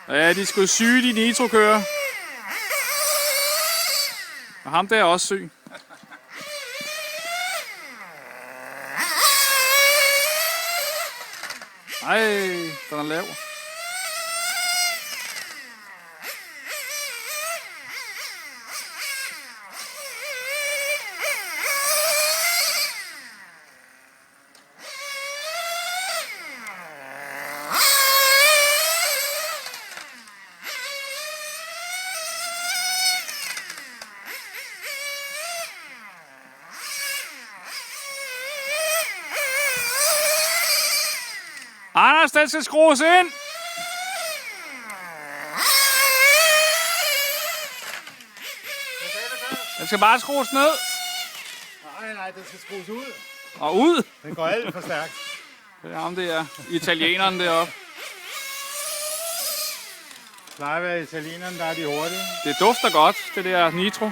Ja, de er sgu syge, de nitrokører. Og ham der er også syg. Ej, den er lav. Anders, den skal skrues ind! Den skal bare skrues ned. Nej, den skal skrues ud. Og ud. Den går alt for stærkt. Det er ham der, italieneren deroppe. Plejer at være italienerne, der er de hurtige. Det dufter godt, det der nitro.